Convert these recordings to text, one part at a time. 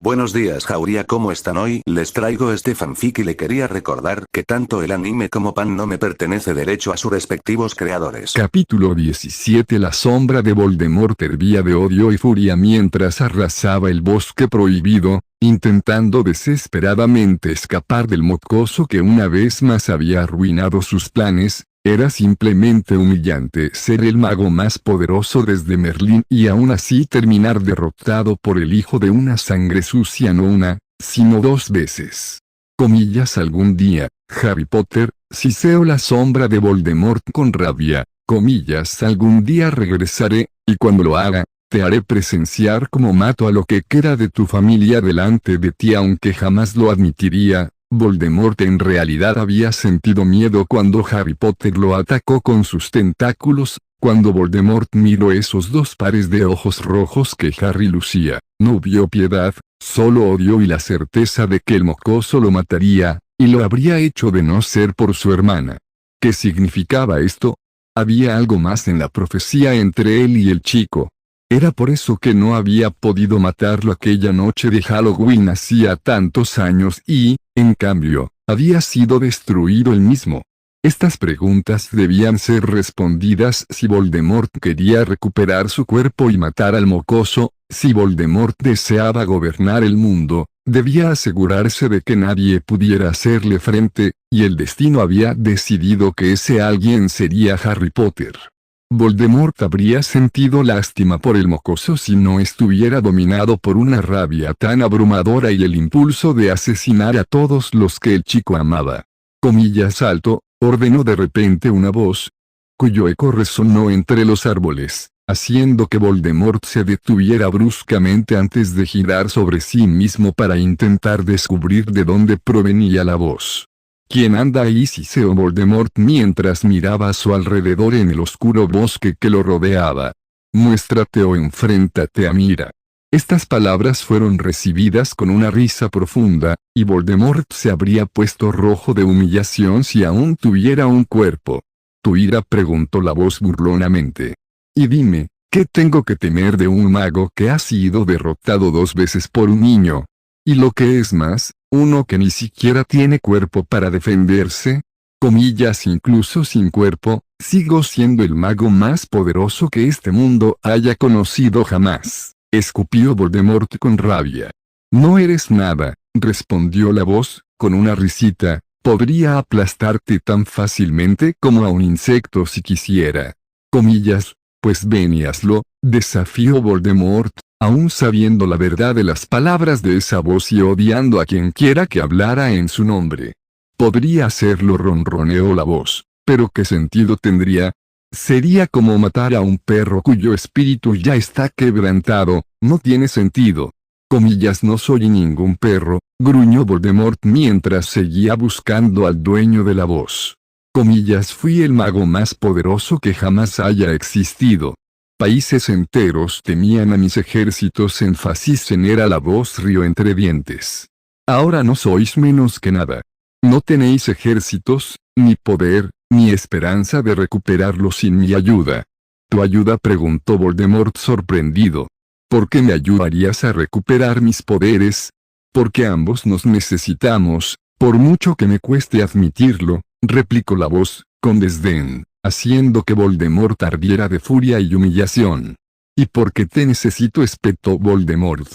Buenos días Jauría, ¿cómo están hoy? Les traigo este fanfic y le quería recordar que tanto el anime como Pan no me pertenece derecho a sus respectivos creadores. Capítulo 17. La sombra de Voldemort hervía de odio y furia mientras arrasaba el bosque prohibido, intentando desesperadamente escapar del mocoso que una vez más había arruinado sus planes. Era simplemente humillante ser el mago más poderoso desde Merlín y aún así terminar derrotado por el hijo de una sangre sucia, no una, sino dos veces. Comillas, algún día, Harry Potter, siseo la sombra de Voldemort con rabia, comillas, algún día regresaré, y cuando lo haga, te haré presenciar cómo mato a lo que queda de tu familia delante de ti, aunque jamás lo admitiría. Voldemort en realidad había sentido miedo cuando Harry Potter lo atacó con sus tentáculos. Cuando Voldemort miró esos dos pares de ojos rojos que Harry lucía, no vio piedad, solo odio y la certeza de que el mocoso lo mataría, y lo habría hecho de no ser por su hermana. ¿Qué significaba esto? Había algo más en la profecía entre él y el chico. Era por eso que no había podido matarlo aquella noche de Halloween hacía tantos años y, en cambio, había sido destruido él mismo. Estas preguntas debían ser respondidas si Voldemort quería recuperar su cuerpo y matar al mocoso. Si Voldemort deseaba gobernar el mundo, debía asegurarse de que nadie pudiera hacerle frente, y el destino había decidido que ese alguien sería Harry Potter. Voldemort habría sentido lástima por el mocoso si no estuviera dominado por una rabia tan abrumadora y el impulso de asesinar a todos los que el chico amaba. Comillas, alto, ordenó de repente una voz, cuyo eco resonó entre los árboles, haciendo que Voldemort se detuviera bruscamente antes de girar sobre sí mismo para intentar descubrir de dónde provenía la voz. ¿Quién anda ahí? Siseó Voldemort mientras miraba a su alrededor en el oscuro bosque que lo rodeaba. Muéstrate o enfréntate a Mira. Estas palabras fueron recibidas con una risa profunda, y Voldemort se habría puesto rojo de humillación si aún tuviera un cuerpo. ¿Tu ira? Preguntó la voz burlonamente. Y dime, ¿qué tengo que temer de un mago que ha sido derrotado dos veces por un niño? Y lo que es más, uno que ni siquiera tiene cuerpo para defenderse. Comillas, incluso sin cuerpo, sigo siendo el mago más poderoso que este mundo haya conocido jamás. Escupió Voldemort con rabia. No eres nada, respondió la voz, con una risita, podría aplastarte tan fácilmente como a un insecto si quisiera. Comillas, pues ven y hazlo, desafió Voldemort, aún sabiendo la verdad de las palabras de esa voz y odiando a quien quiera que hablara en su nombre. Podría hacerlo, ronroneó la voz, pero ¿qué sentido tendría? Sería como matar a un perro cuyo espíritu ya está quebrantado, no tiene sentido. Comillas, no soy ningún perro, gruñó Voldemort mientras seguía buscando al dueño de la voz. Comillas, fui el mago más poderoso que jamás haya existido. Países enteros temían a mis ejércitos. Énfasis en era la voz rió entre dientes. Ahora no sois menos que nada. No tenéis ejércitos, ni poder, ni esperanza de recuperarlos sin mi ayuda. ¿Tu ayuda? Preguntó Voldemort sorprendido. ¿Por qué me ayudarías a recuperar mis poderes? Porque ambos nos necesitamos, por mucho que me cueste admitirlo, replicó la voz, con desdén, haciendo que Voldemort ardiera de furia y humillación. ¿Y por qué te necesito? Espetó Voldemort.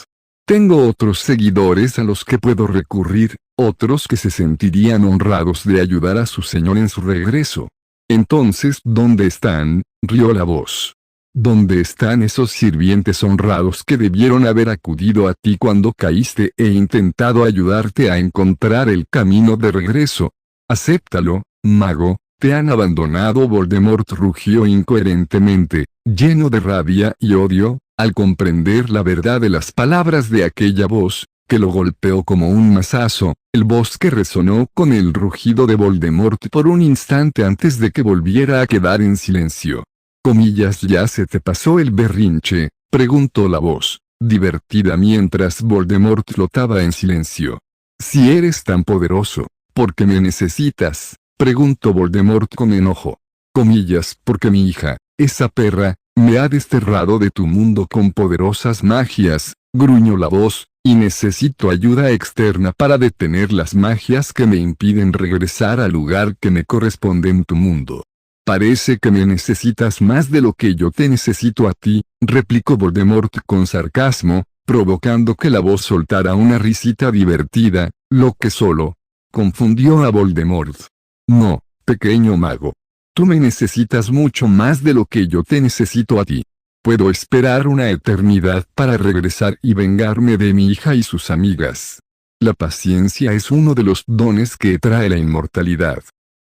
Tengo otros seguidores a los que puedo recurrir, otros que se sentirían honrados de ayudar a su señor en su regreso. Entonces, ¿dónde están? Rió la voz. ¿Dónde están esos sirvientes honrados que debieron haber acudido a ti cuando caíste e intentado ayudarte a encontrar el camino de regreso? Acéptalo, mago. Te han abandonado. Voldemort rugió incoherentemente, lleno de rabia y odio, al comprender la verdad de las palabras de aquella voz, que lo golpeó como un mazazo. El bosque resonó con el rugido de Voldemort por un instante antes de que volviera a quedar en silencio. Comillas, ¿ya se te pasó el berrinche? Preguntó la voz, divertida mientras Voldemort flotaba en silencio. Si eres tan poderoso, ¿por qué me necesitas? Preguntó Voldemort con enojo. Comillas, porque mi hija, esa perra, me ha desterrado de tu mundo con poderosas magias, gruñó la voz, y necesito ayuda externa para detener las magias que me impiden regresar al lugar que me corresponde en tu mundo. Parece que me necesitas más de lo que yo te necesito a ti, replicó Voldemort con sarcasmo, provocando que la voz soltara una risita divertida, lo que solo confundió a Voldemort. No, pequeño mago. Tú me necesitas mucho más de lo que yo te necesito a ti. Puedo esperar una eternidad para regresar y vengarme de mi hija y sus amigas. La paciencia es uno de los dones que trae la inmortalidad.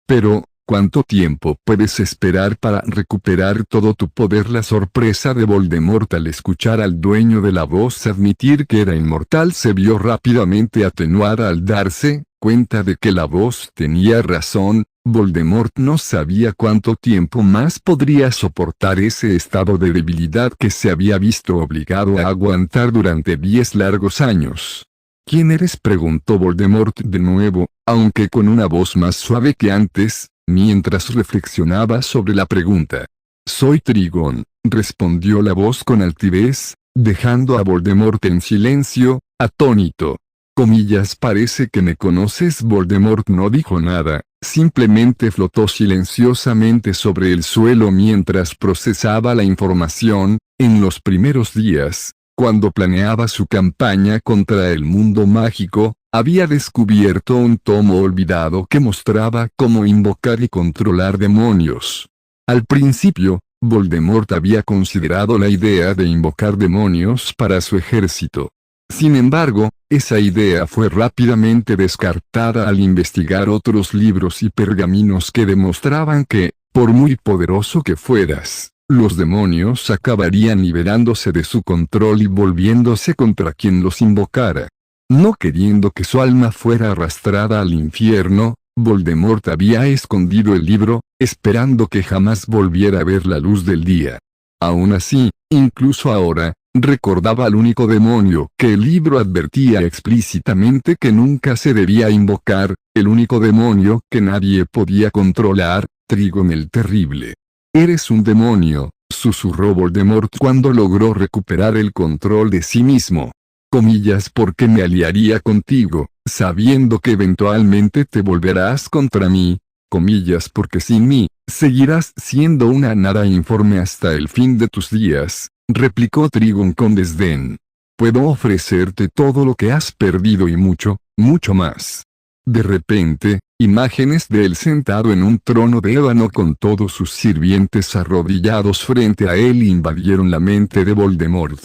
Pero, ¿cuánto tiempo puedes esperar para recuperar todo tu poder? La sorpresa de Voldemort al escuchar al dueño de la voz admitir que era inmortal se vio rápidamente atenuada al darse cuenta de que la voz tenía razón. Voldemort no sabía cuánto tiempo más podría soportar ese estado de debilidad que se había visto obligado a aguantar durante 10 largos años. ¿Quién eres?, preguntó Voldemort de nuevo, aunque con una voz más suave que antes, mientras reflexionaba sobre la pregunta. Soy Trigón, respondió la voz con altivez, dejando a Voldemort en silencio, atónito. Comillas, parece que me conoces. Voldemort no dijo nada, simplemente flotó silenciosamente sobre el suelo mientras procesaba la información. En los primeros días, cuando planeaba su campaña contra el mundo mágico, había descubierto un tomo olvidado que mostraba cómo invocar y controlar demonios. Al principio, Voldemort había considerado la idea de invocar demonios para su ejército. Sin embargo, esa idea fue rápidamente descartada al investigar otros libros y pergaminos que demostraban que, por muy poderoso que fueras, los demonios acabarían liberándose de su control y volviéndose contra quien los invocara. No queriendo que su alma fuera arrastrada al infierno, Voldemort había escondido el libro, esperando que jamás volviera a ver la luz del día. Aún así, incluso ahora, recordaba al único demonio que el libro advertía explícitamente que nunca se debía invocar, el único demonio que nadie podía controlar, Trigón el Terrible. «Eres un demonio», susurró Voldemort cuando logró recuperar el control de sí mismo. Comillas, porque me aliaría contigo, sabiendo que eventualmente te volverás contra mí. Comillas, porque sin mí, seguirás siendo una nada informe hasta el fin de tus días, replicó Trigón con desdén. Puedo ofrecerte todo lo que has perdido y mucho, mucho más. De repente, imágenes de él sentado en un trono de ébano con todos sus sirvientes arrodillados frente a él invadieron la mente de Voldemort.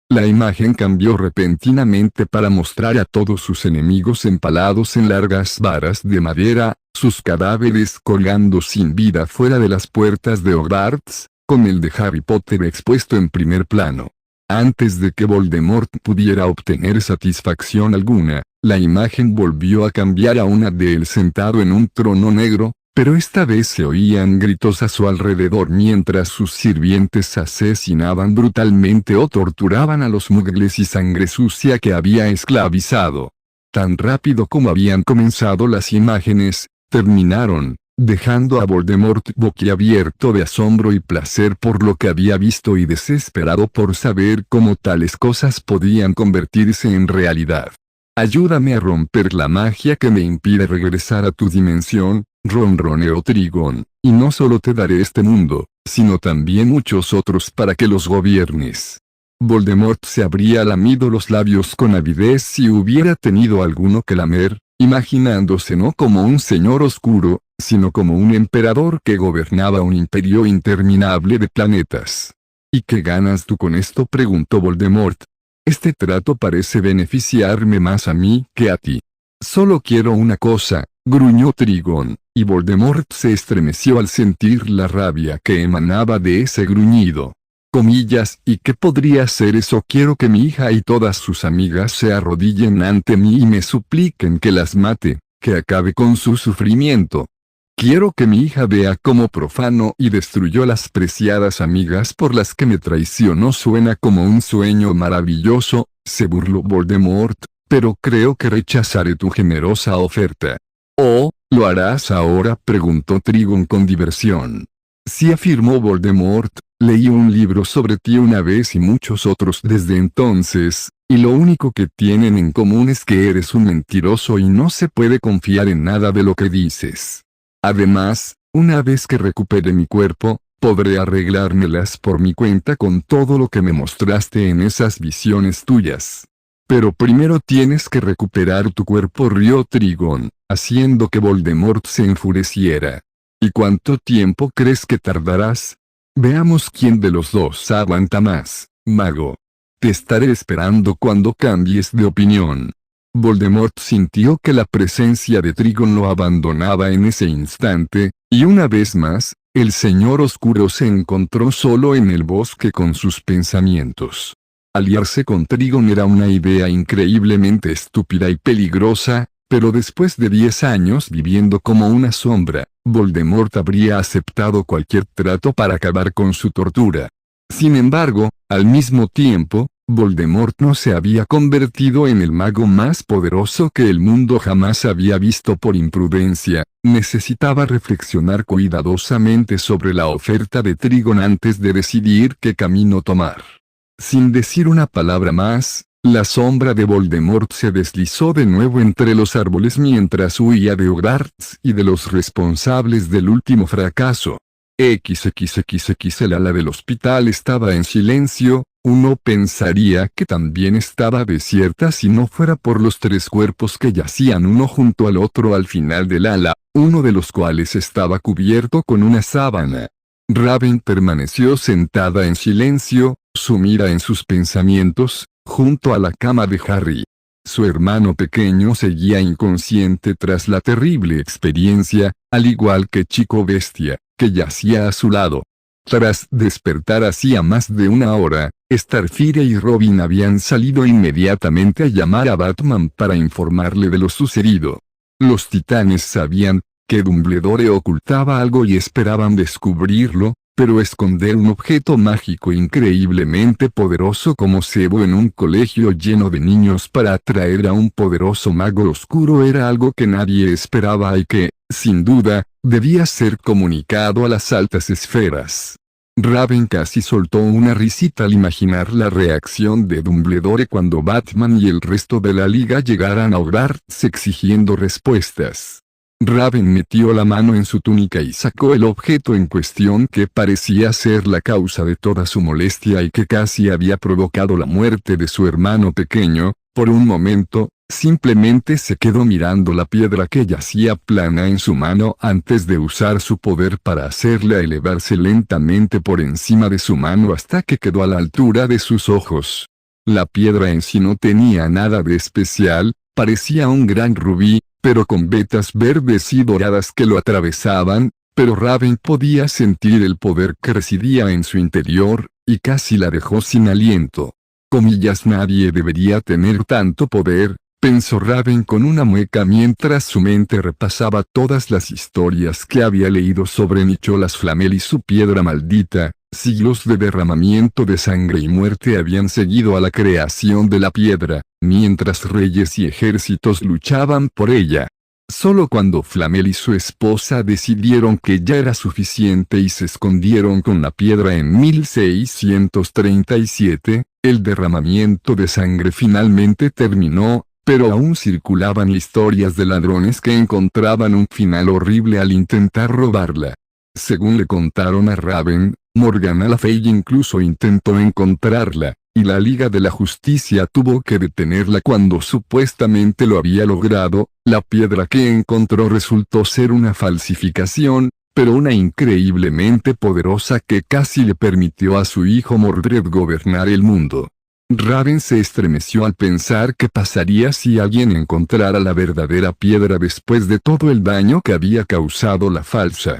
La imagen cambió repentinamente para mostrar a todos sus enemigos empalados en largas varas de madera, sus cadáveres colgando sin vida fuera de las puertas de Hogwarts, con el de Harry Potter expuesto en primer plano. Antes de que Voldemort pudiera obtener satisfacción alguna, la imagen volvió a cambiar a una de él sentado en un trono negro, pero esta vez se oían gritos a su alrededor mientras sus sirvientes asesinaban brutalmente o torturaban a los muggles y sangre sucia que había esclavizado. Tan rápido como habían comenzado las imágenes, terminaron, dejando a Voldemort boquiabierto de asombro y placer por lo que había visto y desesperado por saber cómo tales cosas podían convertirse en realidad. Ayúdame a romper la magia que me impide regresar a tu dimensión, ronroneó Trigón, y no solo te daré este mundo, sino también muchos otros para que los gobiernes. Voldemort se habría lamido los labios con avidez si hubiera tenido alguno que lamer, imaginándose no como un señor oscuro, sino como un emperador que gobernaba un imperio interminable de planetas. ¿Y qué ganas tú con esto?, preguntó Voldemort. Este trato parece beneficiarme más a mí que a ti. Solo quiero una cosa, gruñó Trigón, y Voldemort se estremeció al sentir la rabia que emanaba de ese gruñido. Comillas, ¿y qué podría ser eso? Quiero que mi hija y todas sus amigas se arrodillen ante mí y me supliquen que las mate, que acabe con su sufrimiento. Quiero que mi hija vea cómo profano y destruyó las preciadas amigas por las que me traicionó. Suena como un sueño maravilloso, se burló Voldemort, pero creo que rechazaré tu generosa oferta. «¿Oh, lo harás ahora?», preguntó Trigón con diversión. Sí, afirmó Voldemort, leí un libro sobre ti una vez y muchos otros desde entonces, Y lo único que tienen en común es que eres un mentiroso y no se puede confiar en nada de lo que dices. Además, una vez que recupere mi cuerpo, podré arreglármelas por mi cuenta con todo lo que me mostraste en esas visiones tuyas. Pero primero tienes que recuperar tu cuerpo, rió Trigón, haciendo que Voldemort se enfureciera. ¿Y cuánto tiempo crees que tardarás? Veamos quién de los dos aguanta más, mago. Te estaré esperando cuando cambies de opinión. Voldemort sintió que la presencia de Trigón lo abandonaba en ese instante, y una vez más, el Señor Oscuro se encontró solo en el bosque con sus pensamientos. Aliarse con Trigón era una idea increíblemente estúpida y peligrosa, pero después de 10 años viviendo como una sombra, Voldemort habría aceptado cualquier trato para acabar con su tortura. Sin embargo, al mismo tiempo, Voldemort no se había convertido en el mago más poderoso que el mundo jamás había visto por imprudencia. Necesitaba reflexionar cuidadosamente sobre la oferta de Trigón antes de decidir qué camino tomar. Sin decir una palabra más, la sombra de Voldemort se deslizó de nuevo entre los árboles mientras huía de Hogwarts y de los responsables del último fracaso. El ala del hospital estaba en silencio. Uno pensaría que también estaba desierta si no fuera por los 3 cuerpos que yacían uno junto al otro al final del ala, uno de los cuales estaba cubierto con una sábana. Raven permaneció sentada en silencio, sumida en sus pensamientos, junto a la cama de Harry. Su hermano pequeño seguía inconsciente tras la terrible experiencia, al igual que Chico Bestia, que yacía a su lado. Tras despertar hacía más de una hora, Starfire y Robin habían salido inmediatamente a llamar a Batman para informarle de lo sucedido. Los titanes sabían que Dumbledore ocultaba algo y esperaban descubrirlo, pero esconder un objeto mágico increíblemente poderoso como cebo en un colegio lleno de niños para atraer a un poderoso mago oscuro era algo que nadie esperaba y que, sin duda, debía ser comunicado a las altas esferas. Raven casi soltó una risita al imaginar la reacción de Dumbledore cuando Batman y el resto de la liga llegaran a Hogwarts exigiendo respuestas. Raven metió la mano en su túnica y sacó el objeto en cuestión que parecía ser la causa de toda su molestia y que casi había provocado la muerte de su hermano pequeño. Por un momento, simplemente se quedó mirando la piedra que yacía plana en su mano antes de usar su poder para hacerla elevarse lentamente por encima de su mano hasta que quedó a la altura de sus ojos. La piedra en sí no tenía nada de especial, parecía un gran rubí, pero con vetas verdes y doradas que lo atravesaban, pero Raven podía sentir el poder que residía en su interior, y casi la dejó sin aliento. Nadie debería tener tanto poder, pensó Raven con una mueca mientras su mente repasaba todas las historias que había leído sobre Nicholas Flamel y su piedra maldita. Siglos de derramamiento de sangre y muerte habían seguido a la creación de la piedra, mientras reyes y ejércitos luchaban por ella. Solo cuando Flamel y su esposa decidieron que ya era suficiente y se escondieron con la piedra en 1637, el derramamiento de sangre finalmente terminó, pero aún circulaban historias de ladrones que encontraban un final horrible al intentar robarla. Según le contaron a Raven, Morgana Le Fay incluso intentó encontrarla, y la Liga de la Justicia tuvo que detenerla cuando supuestamente lo había logrado. La piedra que encontró resultó ser una falsificación, pero una increíblemente poderosa que casi le permitió a su hijo Mordred gobernar el mundo. Raven se estremeció al pensar qué pasaría si alguien encontrara la verdadera piedra después de todo el daño que había causado la falsa.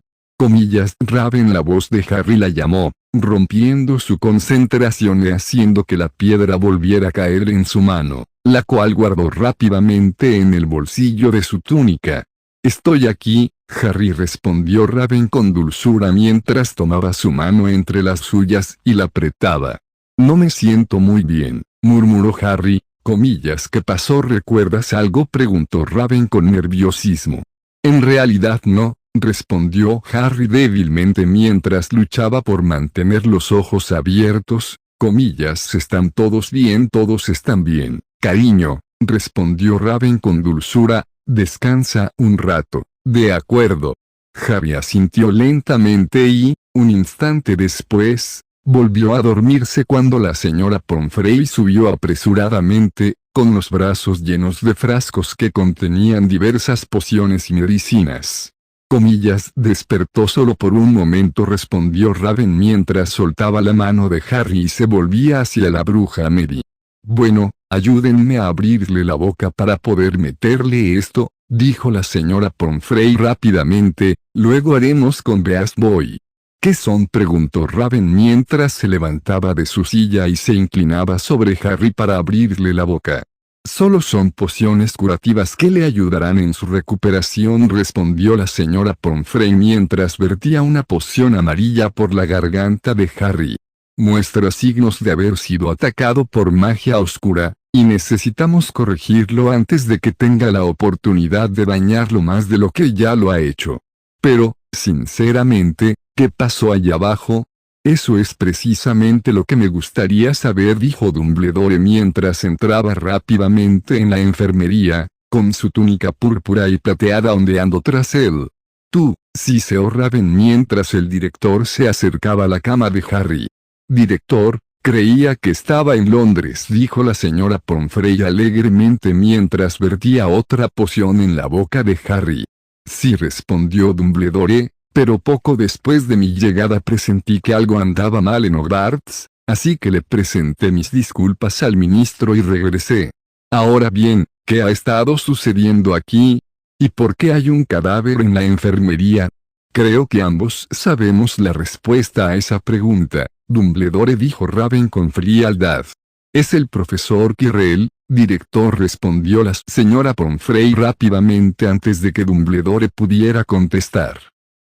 Raven, la voz de Harry la llamó, rompiendo su concentración y haciendo que la piedra volviera a caer en su mano, la cual guardó rápidamente en el bolsillo de su túnica. «Estoy aquí», Harry respondió Raven con dulzura mientras tomaba su mano entre las suyas y la apretaba. «No me siento muy bien», murmuró Harry. «¿Qué pasó? ¿Recuerdas algo?», preguntó Raven con nerviosismo. «En realidad no», respondió Harry débilmente mientras luchaba por mantener los ojos abiertos. Comillas, están todos bien, todos están bien, cariño, respondió Raven con dulzura, descansa un rato, de acuerdo. Harry asintió lentamente y, un instante después, volvió a dormirse cuando la señora Pomfrey subió apresuradamente, con los brazos llenos de frascos que contenían diversas pociones y medicinas. Comillas, despertó solo por un momento, respondió Raven mientras soltaba la mano de Harry y se volvía hacia la bruja Mary. Bueno, ayúdenme a abrirle la boca para poder meterle esto, dijo la señora Pomfrey rápidamente, luego haremos con Beast Boy. ¿Qué son?, preguntó Raven mientras se levantaba de su silla y se inclinaba sobre Harry para abrirle la boca. Solo son pociones curativas que le ayudarán en su recuperación, respondió la señora Pomfrey mientras vertía una poción amarilla por la garganta de Harry. Muestra signos de haber sido atacado por magia oscura, y necesitamos corregirlo antes de que tenga la oportunidad de dañarlo más de lo que ya lo ha hecho. Pero, sinceramente, ¿qué pasó allá abajo? Eso es precisamente lo que me gustaría saber, dijo Dumbledore mientras entraba rápidamente en la enfermería, con su túnica púrpura y plateada ondeando tras él. Tú, siseó Raven mientras el director se acercaba a la cama de Harry. Director, creía que estaba en Londres, dijo la señora Pomfrey alegremente mientras vertía otra poción en la boca de Harry. Sí, respondió Dumbledore, pero poco después de mi llegada presentí que algo andaba mal en Hogwarts, así que le presenté mis disculpas al ministro y regresé. Ahora bien, ¿qué ha estado sucediendo aquí? ¿Y por qué hay un cadáver en la enfermería? Creo que ambos sabemos la respuesta a esa pregunta, Dumbledore, dijo Raven con frialdad. Es el profesor Quirrell, director, respondió la señora Pomfrey rápidamente antes de que Dumbledore pudiera contestar.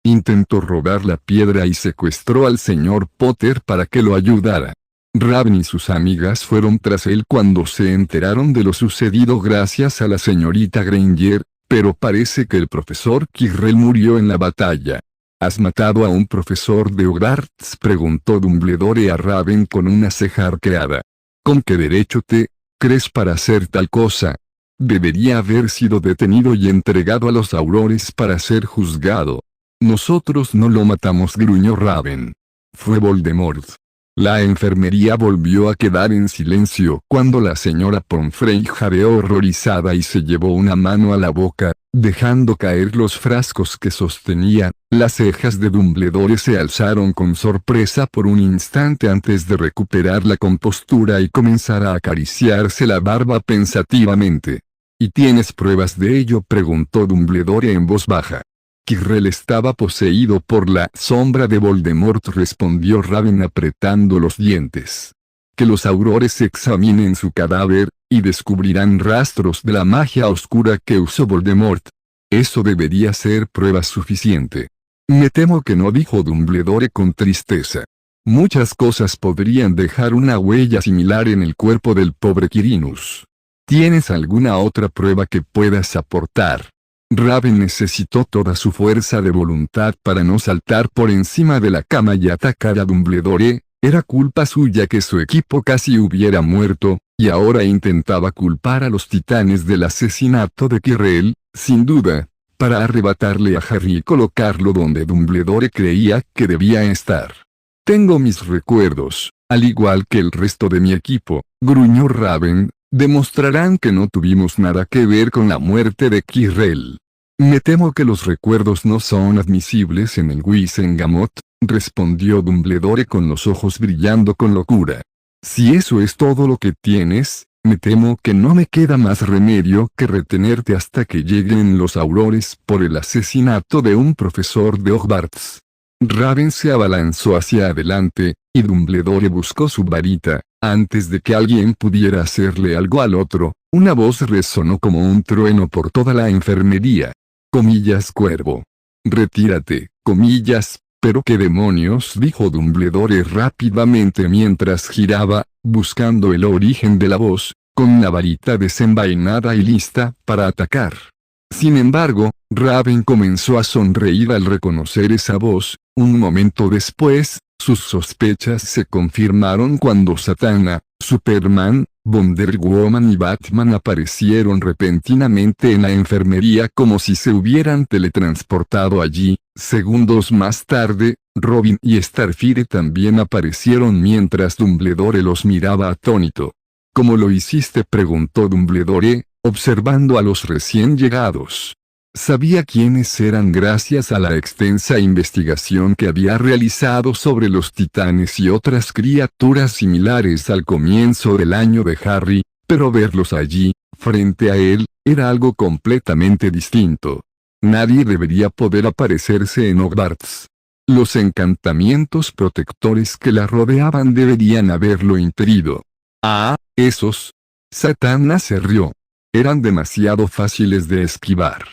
Intentó robar la piedra y secuestró al señor Potter para que lo ayudara. Raven y sus amigas fueron tras él cuando se enteraron de lo sucedido gracias a la señorita Granger, pero parece que el profesor Quirrell murió en la batalla. ¿Has matado a un profesor de Hogwarts?, preguntó Dumbledore a Raven con una ceja arqueada. ¿Con qué derecho te crees para hacer tal cosa? Debería haber sido detenido y entregado a los aurores para ser juzgado. Nosotros no lo matamos, gruñó Raven. Fue Voldemort. La enfermería volvió a quedar en silencio cuando la señora Pomfrey jadeó horrorizada y se llevó una mano a la boca, dejando caer los frascos que sostenía. Las cejas de Dumbledore se alzaron con sorpresa por un instante antes de recuperar la compostura y comenzar a acariciarse la barba pensativamente. ¿Y tienes pruebas de ello?, preguntó Dumbledore en voz baja. Quirrell estaba poseído por la sombra de Voldemort, respondió Raven apretando los dientes. Que los aurores examinen su cadáver, y descubrirán rastros de la magia oscura que usó Voldemort. Eso debería ser prueba suficiente. Me temo que no, dijo Dumbledore con tristeza. Muchas cosas podrían dejar una huella similar en el cuerpo del pobre Quirinus. ¿Tienes alguna otra prueba que puedas aportar? Raven necesitó toda su fuerza de voluntad para no saltar por encima de la cama y atacar a Dumbledore. Era culpa suya que su equipo casi hubiera muerto, y ahora intentaba culpar a los titanes del asesinato de Quirrell, sin duda, para arrebatarle a Harry y colocarlo donde Dumbledore creía que debía estar. Tengo mis recuerdos, al igual que el resto de mi equipo, gruñó Raven, demostrarán que no tuvimos nada que ver con la muerte de Quirrell. Me temo que los recuerdos no son admisibles en el Wizengamot, respondió Dumbledore con los ojos brillando con locura. Si eso es todo lo que tienes, me temo que no me queda más remedio que retenerte hasta que lleguen los aurores por el asesinato de un profesor de Hogwarts. Raven se abalanzó hacia adelante, y Dumbledore buscó su varita. Antes de que alguien pudiera hacerle algo al otro, una voz resonó como un trueno por toda la enfermería. Comillas, cuervo. Retírate, comillas. ¿Pero qué demonios?, dijo Dumbledore rápidamente mientras giraba, buscando el origen de la voz, con la varita desenvainada y lista para atacar. Sin embargo, Raven comenzó a sonreír al reconocer esa voz. Un momento después, Sus sospechas se confirmaron cuando Zatanna, Superman, Wonder Woman y Batman aparecieron repentinamente en la enfermería como si se hubieran teletransportado allí. Segundos más tarde, Robin y Starfire también aparecieron mientras Dumbledore los miraba atónito. ¿Cómo lo hiciste?, preguntó Dumbledore, observando a los recién llegados. Sabía quiénes eran gracias a la extensa investigación que había realizado sobre los titanes y otras criaturas similares al comienzo del año de Harry, pero verlos allí, frente a él, era algo completamente distinto. Nadie debería poder aparecerse en Hogwarts. Los encantamientos protectores que la rodeaban deberían haberlo impedido. Ah, esos. Zatanna se rió. Eran demasiado fáciles de esquivar.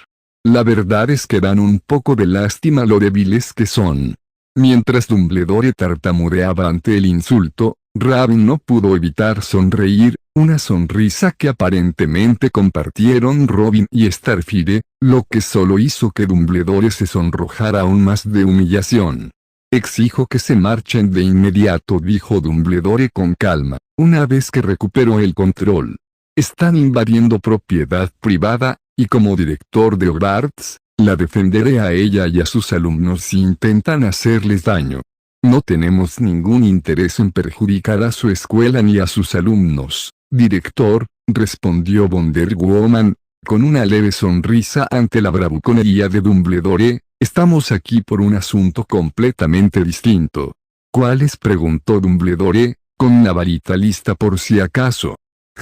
La verdad es que dan un poco de lástima lo débiles que son. Mientras Dumbledore tartamudeaba ante el insulto, Robin no pudo evitar sonreír, una sonrisa que aparentemente compartieron Robin y Starfire, lo que solo hizo que Dumbledore se sonrojara aún más de humillación. Exijo que se marchen de inmediato, dijo Dumbledore con calma, una vez que recuperó el control. Están invadiendo propiedad privada, y como director de Hogwarts, la defenderé a ella y a sus alumnos si intentan hacerles daño. No tenemos ningún interés en perjudicar a su escuela ni a sus alumnos, director, respondió Wonder Woman, con una leve sonrisa ante la bravuconería de Dumbledore. Estamos aquí por un asunto completamente distinto. ¿Cuál es?, preguntó Dumbledore, con la varita lista por si acaso.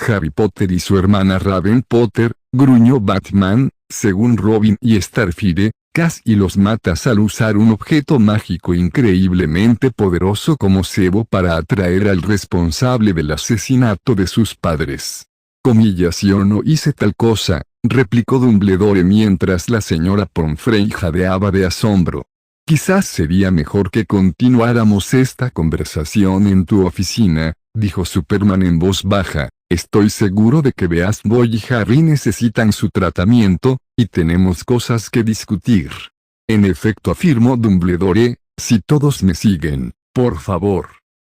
Harry Potter y su hermana Raven Potter, gruñó Batman, según Robin y Starfire, casi los matas al usar un objeto mágico increíblemente poderoso como cebo para atraer al responsable del asesinato de sus padres. Comillas, yo no hice tal cosa, replicó Dumbledore mientras la señora Pomfrey jadeaba de asombro. Quizás sería mejor que continuáramos esta conversación en tu oficina, dijo Superman en voz baja. Estoy seguro de que Beast-Boy y Harry necesitan su tratamiento, y tenemos cosas que discutir. En efecto, afirmó Dumbledore, si todos me siguen, por favor.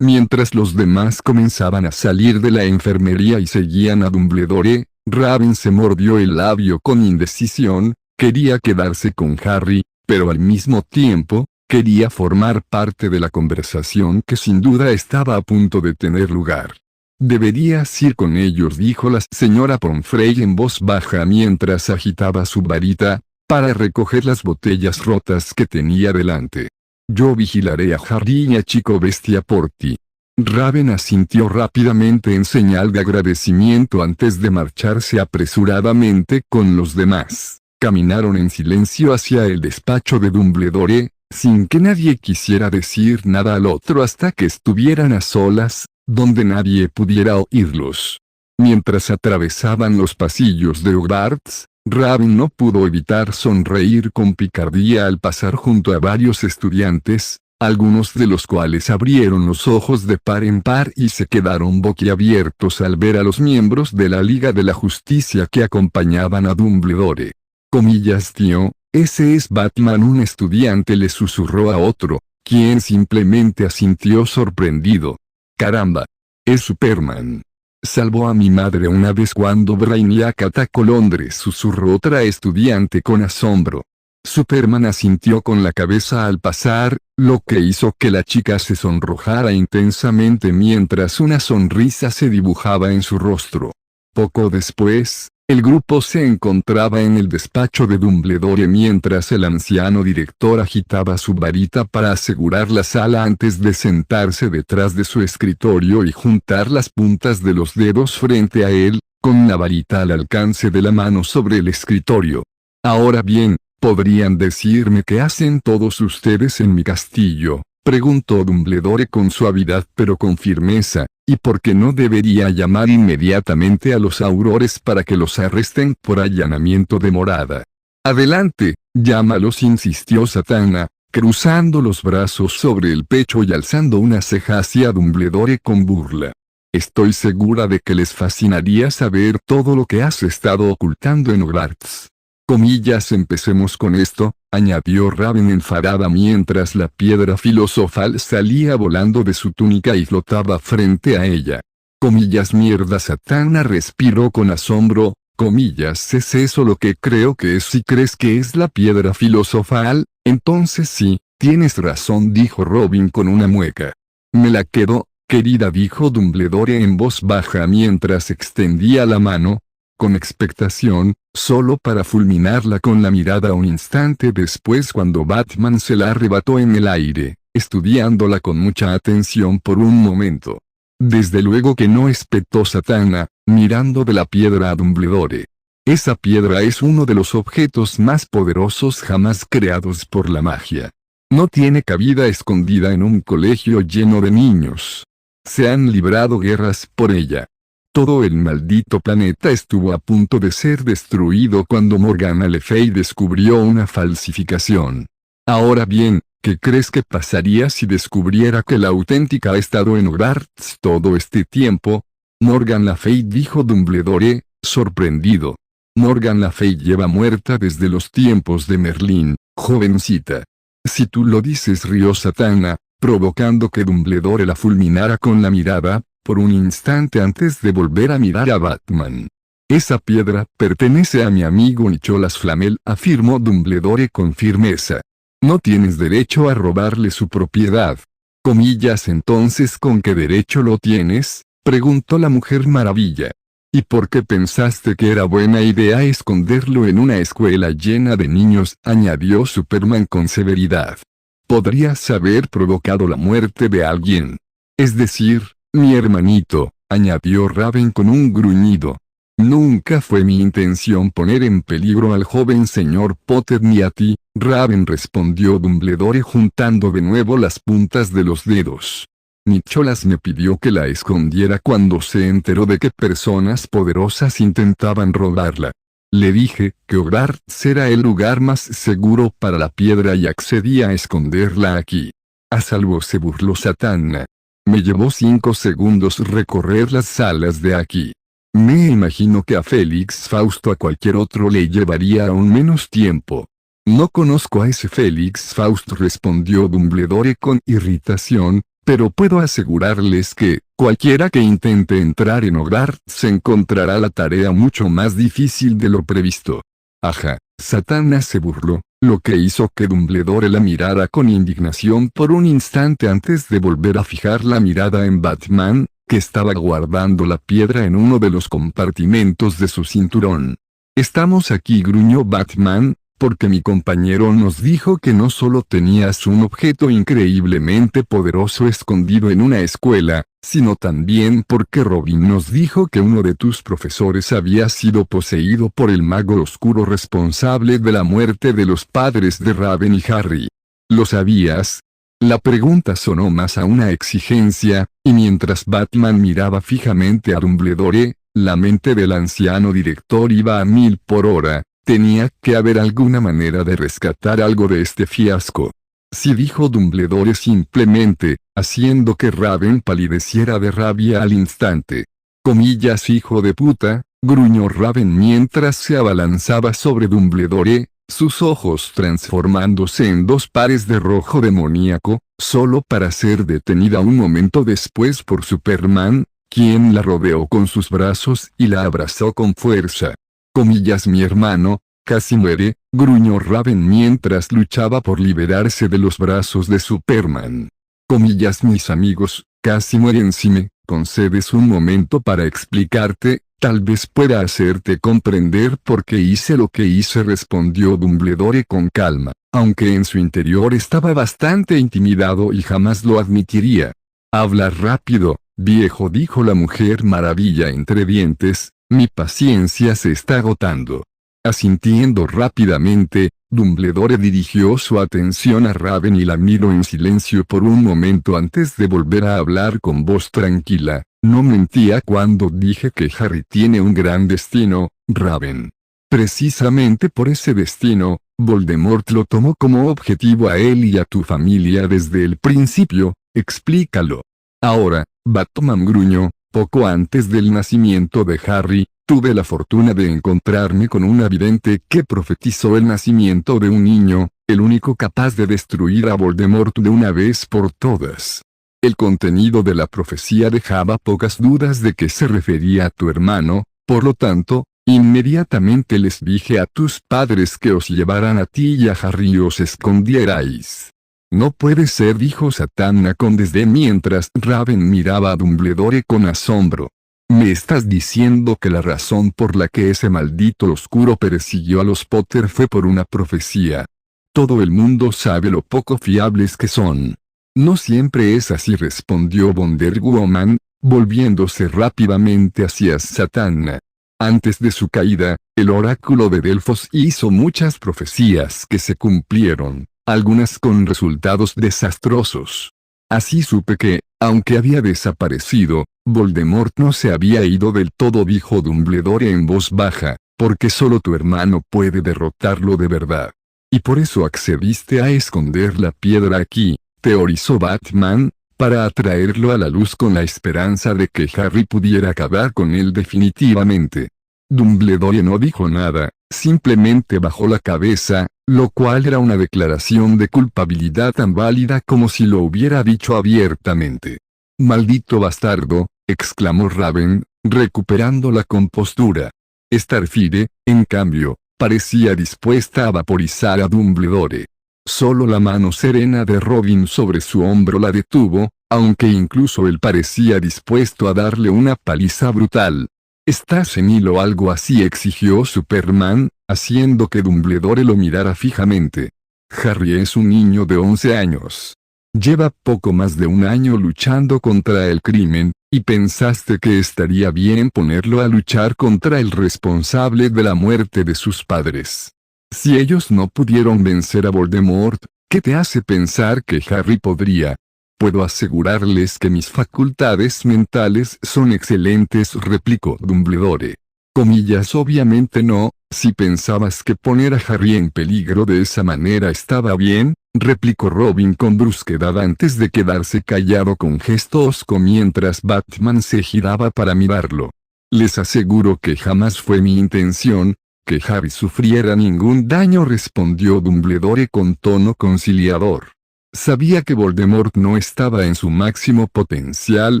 Mientras los demás comenzaban a salir de la enfermería y seguían a Dumbledore, Robin se mordió el labio con indecisión, quería quedarse con Harry, pero al mismo tiempo, quería formar parte de la conversación que sin duda estaba a punto de tener lugar. Deberías ir con ellos, dijo la señora Pomfrey en voz baja mientras agitaba su varita, para recoger las botellas rotas que tenía delante. Yo vigilaré a Harry y a Chico Bestia por ti. Raven asintió rápidamente en señal de agradecimiento antes de marcharse apresuradamente con los demás. Caminaron en silencio hacia el despacho de Dumbledore, sin que nadie quisiera decir nada al otro hasta que estuvieran a solas, donde nadie pudiera oírlos. Mientras atravesaban los pasillos de Hogwarts, Raven no pudo evitar sonreír con picardía al pasar junto a varios estudiantes, algunos de los cuales abrieron los ojos de par en par y se quedaron boquiabiertos al ver a los miembros de la Liga de la Justicia que acompañaban a Dumbledore. Comillas, tío, ese es Batman, un estudiante le susurró a otro, quien simplemente asintió sorprendido. Caramba. Es Superman. Salvó a mi madre una vez cuando Brainiac atacó Londres, susurró otra estudiante con asombro. Superman asintió con la cabeza al pasar, lo que hizo que la chica se sonrojara intensamente mientras una sonrisa se dibujaba en su rostro. Poco después, el grupo se encontraba en el despacho de Dumbledore mientras el anciano director agitaba su varita para asegurar la sala antes de sentarse detrás de su escritorio y juntar las puntas de los dedos frente a él, con la varita al alcance de la mano sobre el escritorio. Ahora bien, ¿podrían decirme qué hacen todos ustedes en mi castillo?, preguntó Dumbledore con suavidad pero con firmeza, ¿y por qué no debería llamar inmediatamente a los aurores para que los arresten por allanamiento de morada? Adelante, llámalos, insistió Zatanna, cruzando los brazos sobre el pecho y alzando una ceja hacia Dumbledore con burla. Estoy segura de que les fascinaría saber todo lo que has estado ocultando en Hogwarts. Comillas, empecemos con esto, añadió Raven enfadada mientras la piedra filosofal salía volando de su túnica y flotaba frente a ella. Comillas mierda Zatanna respiró con asombro, comillas ¿es eso lo que creo que es? Si crees que es la piedra filosofal, entonces sí, tienes razón dijo Robin con una mueca. Me la quedo, querida dijo Dumbledore en voz baja mientras extendía la mano, con expectación, solo para fulminarla con la mirada un instante después cuando Batman se la arrebató en el aire, estudiándola con mucha atención por un momento. Desde luego que no espetó Zatanna, mirando de la piedra a Dumbledore. Esa piedra es uno de los objetos más poderosos jamás creados por la magia. No tiene cabida escondida en un colegio lleno de niños. Se han librado guerras por ella. Todo el maldito planeta estuvo a punto de ser destruido cuando Morgana Le Fay descubrió una falsificación. Ahora bien, ¿qué crees que pasaría si descubriera que la auténtica ha estado en Hogwarts todo este tiempo? Morgan Le Fay dijo Dumbledore, sorprendido. Morgan Le Fay lleva muerta desde los tiempos de Merlín, jovencita. Si tú lo dices rió Zatanna, provocando que Dumbledore la fulminara con la mirada, por un instante antes de volver a mirar a Batman. Esa piedra pertenece a mi amigo Nicholas Flamel, afirmó Dumbledore con firmeza. No tienes derecho a robarle su propiedad. Comillas entonces ¿con qué derecho lo tienes? Preguntó la Mujer Maravilla. ¿Y por qué pensaste que era buena idea esconderlo en una escuela llena de niños? Añadió Superman con severidad. Podrías haber provocado la muerte de alguien. Es decir, mi hermanito, añadió Raven con un gruñido. Nunca fue mi intención poner en peligro al joven señor Potter ni a ti, Raven respondió Dumbledore juntando de nuevo las puntas de los dedos. Nicholas me pidió que la escondiera cuando se enteró de que personas poderosas intentaban robarla. Le dije que Hogwarts era el lugar más seguro para la piedra y accedí a esconderla aquí. A salvo se burló Zatanna. Me llevó 5 segundos recorrer las salas de aquí. Me imagino que a Félix Fausto a cualquier otro le llevaría aún menos tiempo. No conozco a ese Félix Fausto respondió Dumbledore con irritación, pero puedo asegurarles que, cualquiera que intente entrar en Hogwarts encontrará la tarea mucho más difícil de lo previsto. Ajá, Zatanna se burló, lo que hizo que Dumbledore la mirara con indignación por un instante antes de volver a fijar la mirada en Batman, que estaba guardando la piedra en uno de los compartimentos de su cinturón. Estamos aquí gruñó Batman, porque mi compañero nos dijo que no solo tenías un objeto increíblemente poderoso escondido en una escuela, sino también porque Robin nos dijo que uno de tus profesores había sido poseído por el mago oscuro responsable de la muerte de los padres de Raven y Harry. ¿Lo sabías? La pregunta sonó más a una exigencia, y mientras Batman miraba fijamente a Dumbledore, la mente del anciano director iba a 1000 por hora. Tenía que haber alguna manera de rescatar algo de este fiasco. Sí dijo Dumbledore simplemente, haciendo que Raven palideciera de rabia al instante. Comillas hijo de puta, gruñó Raven mientras se abalanzaba sobre Dumbledore, sus ojos transformándose en 2 pares de rojo demoníaco, solo para ser detenida un momento después por Superman, quien la rodeó con sus brazos y la abrazó con fuerza. Comillas mi hermano, casi muere, gruñó Raven mientras luchaba por liberarse de los brazos de Superman. Comillas mis amigos, casi mueren si me concedes un momento para explicarte, tal vez pueda hacerte comprender por qué hice lo que hice respondió Dumbledore con calma, aunque en su interior estaba bastante intimidado y jamás lo admitiría. Habla rápido, viejo dijo la Mujer Maravilla entre dientes. Mi paciencia se está agotando. Asintiendo rápidamente, Dumbledore dirigió su atención a Raven y la miró en silencio por un momento antes de volver a hablar con voz tranquila. No mentía cuando dije que Harry tiene un gran destino, Raven. Precisamente por ese destino, Voldemort lo tomó como objetivo a él y a tu familia desde el principio, explícalo. Ahora, Batman gruñó. Poco antes del nacimiento de Harry, Tuve la fortuna de encontrarme con una vidente que profetizó el nacimiento de un niño, el único capaz de destruir a Voldemort de una vez por todas. El contenido de la profecía dejaba pocas dudas de que se refería a tu hermano, por lo tanto, inmediatamente les dije a tus padres que os llevaran a ti y a Harry y os escondierais. No puede ser, dijo Zatanna con desdén mientras Raven miraba a Dumbledore con asombro. ¿Me estás diciendo que la razón por la que ese maldito oscuro persiguió a los Potter fue por una profecía? Todo el mundo sabe lo poco fiables que son. No siempre es así, respondió Wonder Woman, volviéndose rápidamente hacia Zatanna. Antes de su caída, el oráculo de Delfos hizo muchas profecías que se cumplieron, algunas con resultados desastrosos. Así supe que, aunque había desaparecido, Voldemort no se había ido del todo, dijo Dumbledore en voz baja, porque solo tu hermano puede derrotarlo de verdad. Y por eso accediste a esconder la piedra aquí, teorizó Batman, para atraerlo a la luz con la esperanza de que Harry pudiera acabar con él definitivamente. Dumbledore no dijo nada, simplemente bajó la cabeza, lo cual era una declaración de culpabilidad tan válida como si lo hubiera dicho abiertamente. «Maldito bastardo», exclamó Raven, recuperando la compostura. Starfire, en cambio, parecía dispuesta a vaporizar a Dumbledore. Solo la mano serena de Robin sobre su hombro la detuvo, aunque incluso él parecía dispuesto a darle una paliza brutal. «¿Estás senil o algo así?», exigió Superman, haciendo que Dumbledore lo mirara fijamente. Harry es un niño de 11 años. Lleva poco más de un año luchando contra el crimen, y pensaste que estaría bien ponerlo a luchar contra el responsable de la muerte de sus padres. Si ellos no pudieron vencer a Voldemort, ¿qué te hace pensar que Harry podría? Puedo asegurarles que mis facultades mentales son excelentes, replicó Dumbledore. Comillas, obviamente no, si pensabas que poner a Harry en peligro de esa manera estaba bien, replicó Robin con brusquedad antes de quedarse callado con gesto hosco mientras Batman se giraba para mirarlo. Les aseguro que jamás fue mi intención que Harry sufriera ningún daño, respondió Dumbledore con tono conciliador. Sabía que Voldemort no estaba en su máximo potencial,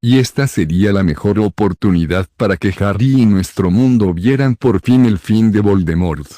y esta sería la mejor oportunidad para que Harry y nuestro mundo vieran por fin el fin de Voldemort.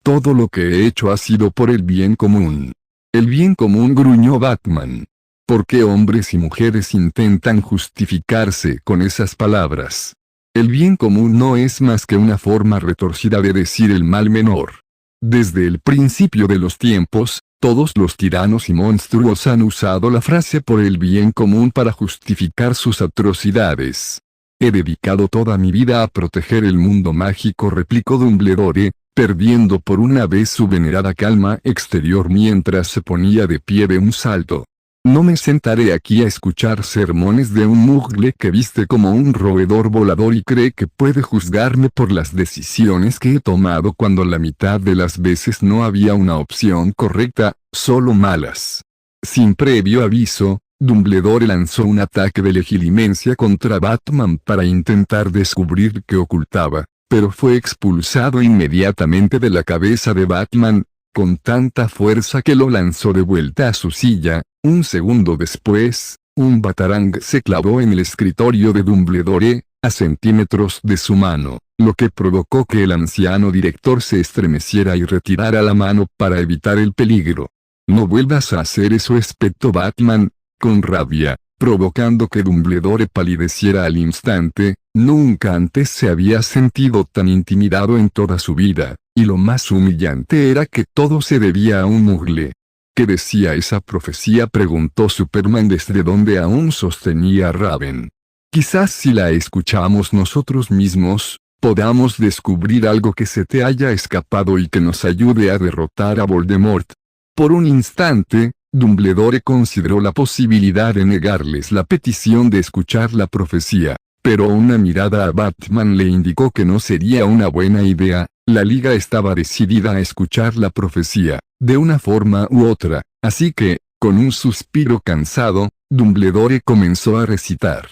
Todo lo que he hecho ha sido por el bien común. El bien común, gruñó Batman. ¿Por qué hombres y mujeres intentan justificarse con esas palabras? El bien común no es más que una forma retorcida de decir el mal menor. Desde el principio de los tiempos, todos los tiranos y monstruos han usado la frase por el bien común para justificar sus atrocidades. He dedicado toda mi vida a proteger el mundo mágico, replicó Dumbledore, perdiendo por una vez su venerada calma exterior mientras se ponía de pie de un salto. No me sentaré aquí a escuchar sermones de un mugle que viste como un roedor volador y cree que puede juzgarme por las decisiones que he tomado cuando la mitad de las veces no había una opción correcta, solo malas. Sin previo aviso, Dumbledore lanzó un ataque de legilimencia contra Batman para intentar descubrir qué ocultaba, pero fue expulsado inmediatamente de la cabeza de Batman, con tanta fuerza que lo lanzó de vuelta a su silla. Un segundo después, un batarang se clavó en el escritorio de Dumbledore, a centímetros de su mano, lo que provocó que el anciano director se estremeciera y retirara la mano para evitar el peligro. «No vuelvas a hacer eso», espetó Batman, con rabia, provocando que Dumbledore palideciera al instante. Nunca antes se había sentido tan intimidado en toda su vida, y lo más humillante era que todo se debía a un mugle. «¿Qué decía esa profecía?», preguntó Superman desde donde aún sostenía a Raven. «Quizás si la escuchamos nosotros mismos, podamos descubrir algo que se te haya escapado y que nos ayude a derrotar a Voldemort». Por un instante, Dumbledore consideró la posibilidad de negarles la petición de escuchar la profecía, pero una mirada a Batman le indicó que no sería una buena idea. La liga estaba decidida a escuchar la profecía, de una forma u otra, así que, con un suspiro cansado, Dumbledore comenzó a recitar.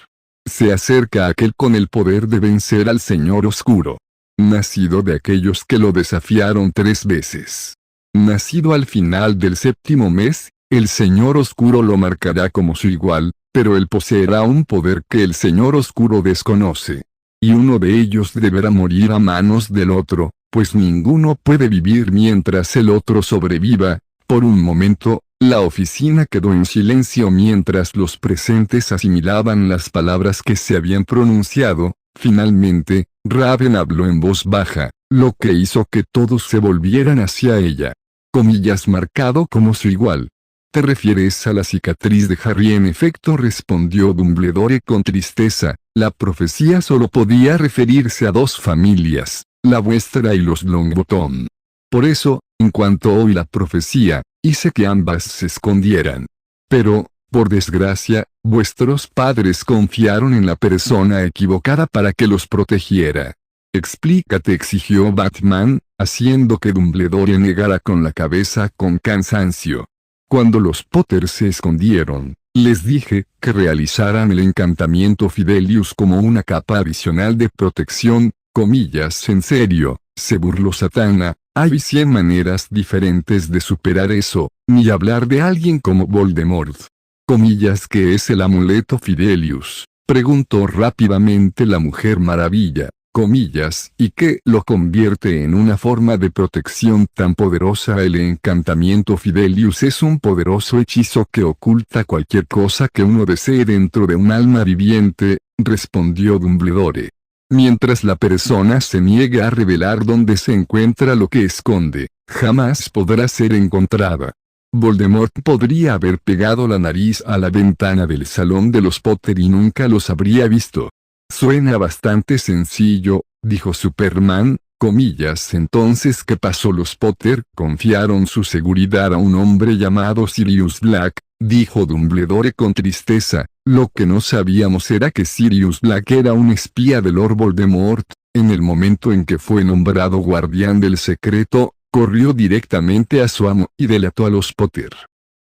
«Se acerca aquel con el poder de vencer al Señor Oscuro. nacido de aquellos que lo desafiaron 3 veces. Nacido al final del 7º mes, el Señor Oscuro lo marcará como su igual, pero él poseerá un poder que el Señor Oscuro desconoce. Y uno de ellos deberá morir a manos del otro, pues ninguno puede vivir mientras el otro sobreviva. Por un momento, la oficina quedó en silencio mientras los presentes asimilaban las palabras que se habían pronunciado. Finalmente, Raven habló en voz baja, lo que hizo que todos se volvieran hacia ella. Comillas marcado como su igual. ¿Te refieres a la cicatriz de Harry? En efecto, respondió Dumbledore con tristeza. La profecía solo podía referirse a 2 familias, la vuestra y los Longbottom. Por eso, en cuanto oí la profecía, hice que ambas se escondieran. Pero, por desgracia, vuestros padres confiaron en la persona equivocada para que los protegiera. Explícate, exigió Batman, haciendo que Dumbledore negara con la cabeza con cansancio. Cuando los Potter se escondieron, les dije que realizaran el encantamiento Fidelius como una capa adicional de protección, comillas. En serio, se burló Zatanna, hay 100 maneras diferentes de superar eso, ni hablar de alguien como Voldemort. Comillas, ¿qué es el amuleto Fidelius?, preguntó rápidamente la Mujer Maravilla. Comillas, y que lo convierte en una forma de protección tan poderosa. El encantamiento Fidelius es un poderoso hechizo que oculta cualquier cosa que uno desee dentro de un alma viviente, respondió Dumbledore. Mientras la persona se niegue a revelar dónde se encuentra lo que esconde, jamás podrá ser encontrada. Voldemort podría haber pegado la nariz a la ventana del salón de los Potter y nunca los habría visto. Suena bastante sencillo, dijo Superman, comillas. Entonces, ¿qué pasó? Los Potter confiaron su seguridad a un hombre llamado Sirius Black, dijo Dumbledore con tristeza. Lo que no sabíamos era que Sirius Black era un espía de Lord Voldemort. En el momento en que fue nombrado guardián del secreto, corrió directamente a su amo y delató a los Potter.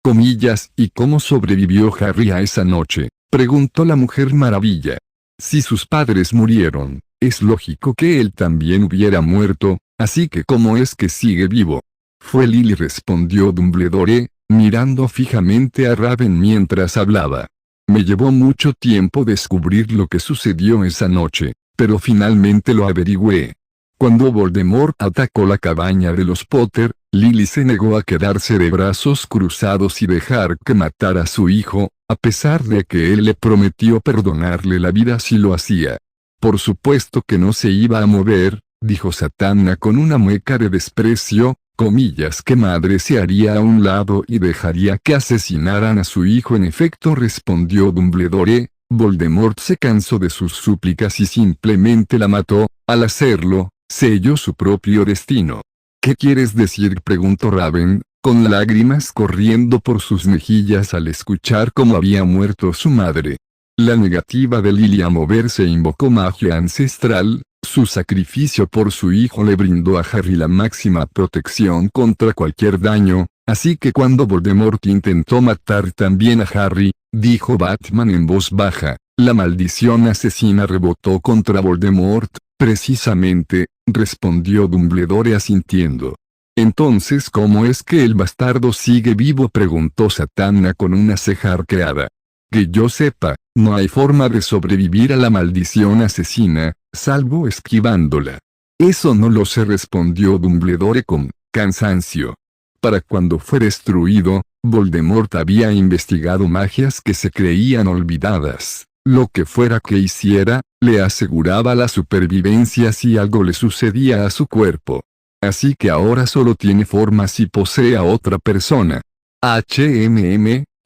Comillas, ¿y cómo sobrevivió Harry a esa noche?, preguntó la Mujer Maravilla. Si sus padres murieron, es lógico que él también hubiera muerto, así que ¿cómo es que sigue vivo? Fue Lily, respondió Dumbledore, mirando fijamente a Raven mientras hablaba. Me llevó mucho tiempo descubrir lo que sucedió esa noche, pero finalmente lo averigüé. Cuando Voldemort atacó la cabaña de los Potter, Lily se negó a quedarse de brazos cruzados y dejar que matara a su hijo, a pesar de que él le prometió perdonarle la vida si lo hacía. Por supuesto que no se iba a mover, dijo Zatanna con una mueca de desprecio, comillas. ¿Qué madre se haría a un lado y dejaría que asesinaran a su hijo? En efecto, respondió Dumbledore, Voldemort se cansó de sus súplicas y simplemente la mató. Al hacerlo, selló su propio destino. ¿Qué quieres decir?, preguntó Raven, con lágrimas corriendo por sus mejillas al escuchar cómo había muerto su madre. La negativa de Lily a moverse invocó magia ancestral. Su sacrificio por su hijo le brindó a Harry la máxima protección contra cualquier daño, así que cuando Voldemort intentó matar también a Harry, dijo Batman en voz baja, la maldición asesina rebotó contra Voldemort. Precisamente, respondió Dumbledore asintiendo. Entonces, ¿cómo es que el bastardo sigue vivo?, preguntó Zatanna con una ceja arqueada. Que yo sepa, no hay forma de sobrevivir a la maldición asesina, salvo esquivándola. Eso no lo sé, respondió Dumbledore con cansancio. Para cuando fue destruido, Voldemort había investigado magias que se creían olvidadas. Lo que fuera que hiciera, le aseguraba la supervivencia si algo le sucedía a su cuerpo. Así que ahora solo tiene forma si posee a otra persona.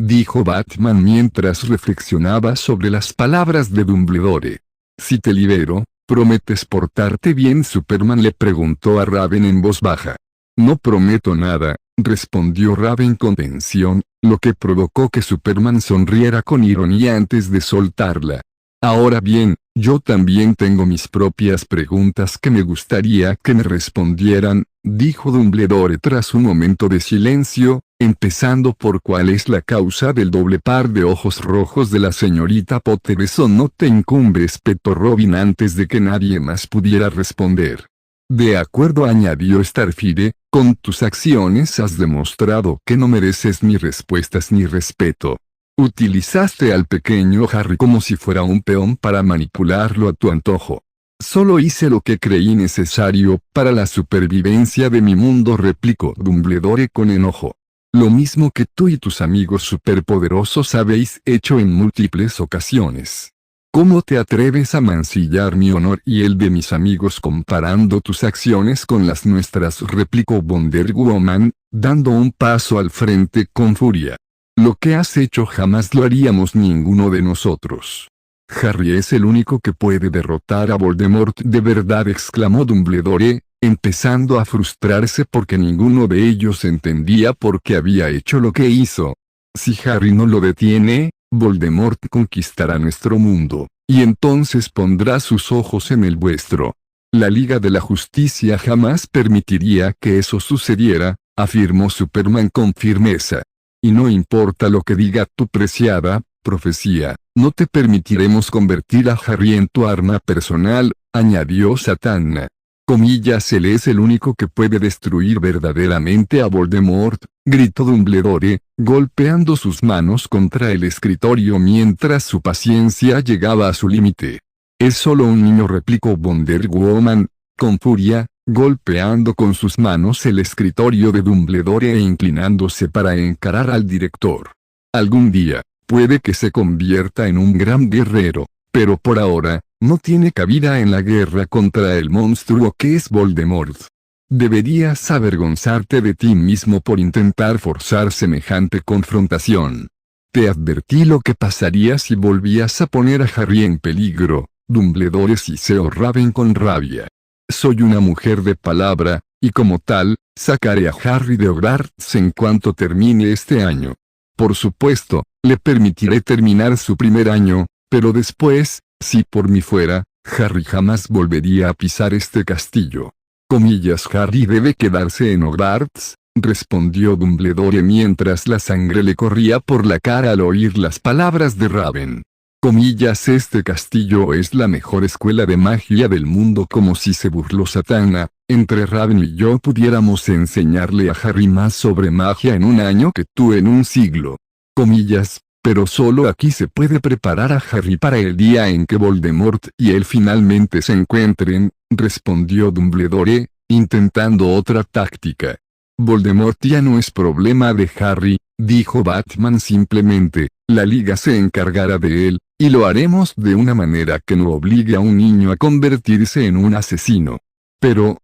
Dijo Batman mientras reflexionaba sobre las palabras de Dumbledore. Si te libero, ¿prometes portarte bien? Superman le preguntó a Raven en voz baja. No prometo nada, respondió Raven con tensión, lo que provocó que Superman sonriera con ironía antes de soltarla. Ahora bien, yo también tengo mis propias preguntas que me gustaría que me respondieran, dijo Dumbledore tras un momento de silencio, empezando por cuál es la causa del doble par de ojos rojos de la señorita Potter. Eso no te incumbe, espetó Robin antes de que nadie más pudiera responder. De acuerdo, añadió Starfire, con tus acciones has demostrado que no mereces ni respuestas ni respeto. Utilizaste al pequeño Harry como si fuera un peón para manipularlo a tu antojo. Solo hice lo que creí necesario para la supervivencia de mi mundo, replicó Dumbledore con enojo. Lo mismo que tú y tus amigos superpoderosos habéis hecho en múltiples ocasiones. ¿Cómo te atreves a mancillar mi honor y el de mis amigos comparando tus acciones con las nuestras?, replicó Wonder Woman, dando un paso al frente con furia. Lo que has hecho jamás lo haríamos ninguno de nosotros. Harry es el único que puede derrotar a Voldemort de verdad, exclamó Dumbledore, empezando a frustrarse porque ninguno de ellos entendía por qué había hecho lo que hizo. Si Harry no lo detiene, Voldemort conquistará nuestro mundo, y entonces pondrá sus ojos en el vuestro. La Liga de la Justicia jamás permitiría que eso sucediera, afirmó Superman con firmeza. Y no importa lo que diga tu preciada profecía, no te permitiremos convertir a Harry en tu arma personal, añadió Satana. Comillas, él es el único que puede destruir verdaderamente a Voldemort, gritó Dumbledore, golpeando sus manos contra el escritorio mientras su paciencia llegaba a su límite. Es solo un niño, replicó Wonder Woman, con furia, golpeando con sus manos el escritorio de Dumbledore e inclinándose para encarar al director. Algún día, puede que se convierta en un gran guerrero, pero por ahora, no tiene cabida en la guerra contra el monstruo que es Voldemort. Deberías avergonzarte de ti mismo por intentar forzar semejante confrontación. Te advertí lo que pasaría si volvías a poner a Harry en peligro, Dumbledore siseó Raven con rabia. Soy una mujer de palabra, y como tal, sacaré a Harry de Hogwarts en cuanto termine este año. Por supuesto, le permitiré terminar su primer año, pero después, si por mí fuera, Harry jamás volvería a pisar este castillo. Comillas, Harry debe quedarse en Hogwarts, respondió Dumbledore mientras la sangre le corría por la cara al oír las palabras de Raven. Comillas, este castillo es la mejor escuela de magia del mundo, como si se burló Satana. Entre Raven y yo pudiéramos enseñarle a Harry más sobre magia en un año que tú en un siglo. Comillas, pero solo aquí se puede preparar a Harry para el día en que Voldemort y él finalmente se encuentren, respondió Dumbledore, intentando otra táctica. Voldemort ya no es problema de Harry, dijo Batman simplemente, la Liga se encargará de él, y lo haremos de una manera que no obligue a un niño a convertirse en un asesino. Pero,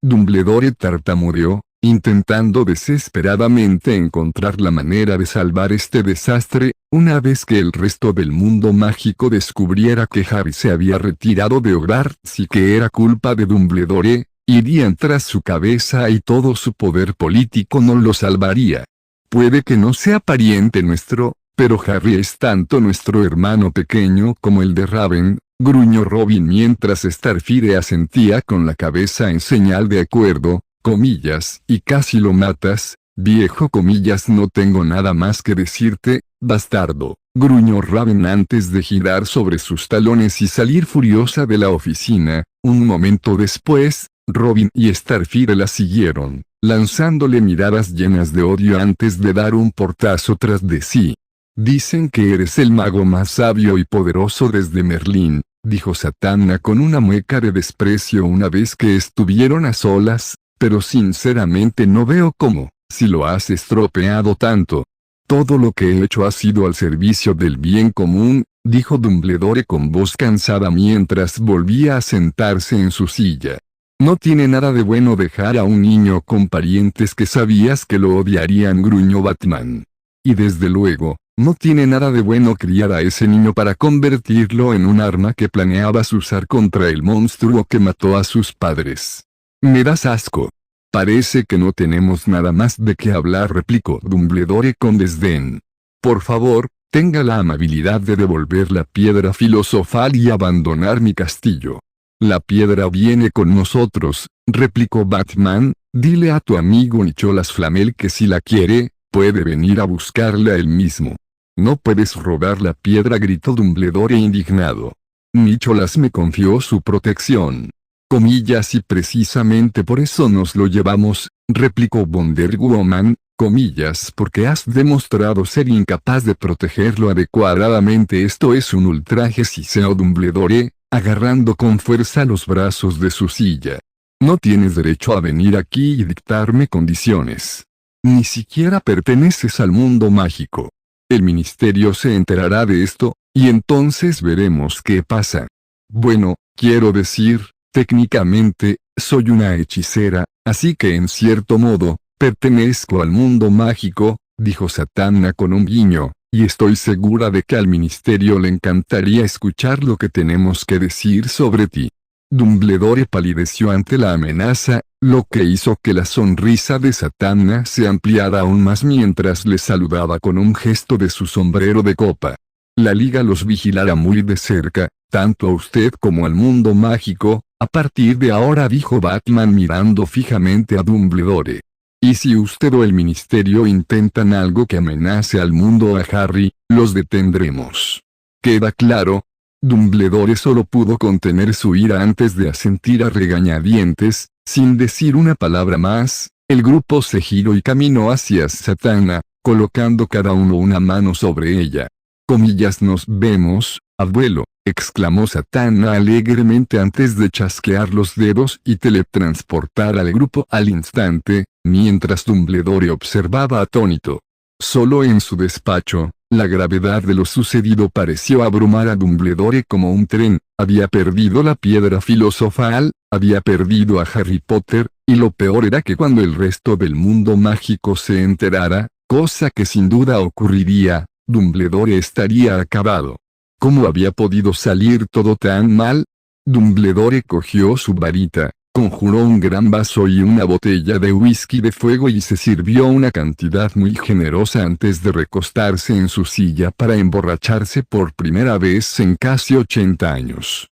Dumbledore tartamudeó, intentando desesperadamente encontrar la manera de salvar este desastre, una vez que el resto del mundo mágico descubriera que Harry se había retirado de Hogwarts y que era culpa de Dumbledore, irían tras su cabeza y todo su poder político no lo salvaría. Puede que no sea pariente nuestro, pero Harry es tanto nuestro hermano pequeño como el de Raven, gruñó Robin mientras Starfire asentía con la cabeza en señal de acuerdo. Comillas, y casi lo matas, viejo. Comillas, no tengo nada más que decirte, bastardo, gruñó Raven antes de girar sobre sus talones y salir furiosa de la oficina. Un momento después, Robin y Starfire la siguieron, lanzándole miradas llenas de odio antes de dar un portazo tras de sí. Dicen que eres el mago más sabio y poderoso desde Merlín, dijo Satana con una mueca de desprecio una vez que estuvieron a solas. Pero sinceramente no veo cómo, si lo has estropeado tanto. Todo lo que he hecho ha sido al servicio del bien común, dijo Dumbledore con voz cansada mientras volvía a sentarse en su silla. No tiene nada de bueno dejar a un niño con parientes que sabías que lo odiarían, gruñó Batman. Y desde luego, no tiene nada de bueno criar a ese niño para convertirlo en un arma que planeabas usar contra el monstruo que mató a sus padres. Me das asco. Parece que no tenemos nada más de qué hablar, replicó Dumbledore con desdén. Por favor, tenga la amabilidad de devolver la piedra filosofal y abandonar mi castillo. La piedra viene con nosotros, replicó Batman. Dile a tu amigo Nicholas Flamel que si la quiere, puede venir a buscarla él mismo. No puedes robar la piedra, gritó Dumbledore indignado. Nicholas me confió su protección. Comillas, y precisamente por eso nos lo llevamos, replicó Wonder Woman, comillas, porque has demostrado ser incapaz de protegerlo adecuadamente. Esto es un ultraje, siseo Dumbledore, agarrando con fuerza los brazos de su silla. No tienes derecho a venir aquí y dictarme condiciones. Ni siquiera perteneces al mundo mágico. El ministerio se enterará de esto, y entonces veremos qué pasa. Bueno, quiero decir, técnicamente, soy una hechicera, así que en cierto modo, pertenezco al mundo mágico, dijo Zatanna con un guiño, y estoy segura de que al ministerio le encantaría escuchar lo que tenemos que decir sobre ti. Dumbledore palideció ante la amenaza, lo que hizo que la sonrisa de Zatanna se ampliara aún más mientras le saludaba con un gesto de su sombrero de copa. La liga los vigilará muy de cerca, tanto a usted como al mundo mágico, a partir de ahora, dijo Batman mirando fijamente a Dumbledore. Y si usted o el ministerio intentan algo que amenace al mundo o a Harry, los detendremos. ¿Queda claro? Dumbledore solo pudo contener su ira antes de asentir a regañadientes. Sin decir una palabra más, el grupo se giró y caminó hacia Zatanna, colocando cada uno una mano sobre ella. Comillas, nos vemos, abuelo, exclamó Zatanna alegremente antes de chasquear los dedos y teletransportar al grupo al instante, mientras Dumbledore observaba atónito. Solo en su despacho, la gravedad de lo sucedido pareció abrumar a Dumbledore como un tren. Había perdido la piedra filosofal, había perdido a Harry Potter, y lo peor era que cuando el resto del mundo mágico se enterara, cosa que sin duda ocurriría, Dumbledore estaría acabado. ¿Cómo había podido salir todo tan mal? Dumbledore cogió su varita, conjuró un gran vaso y una botella de whisky de fuego y se sirvió una cantidad muy generosa antes de recostarse en su silla para emborracharse por primera vez en casi 80 años.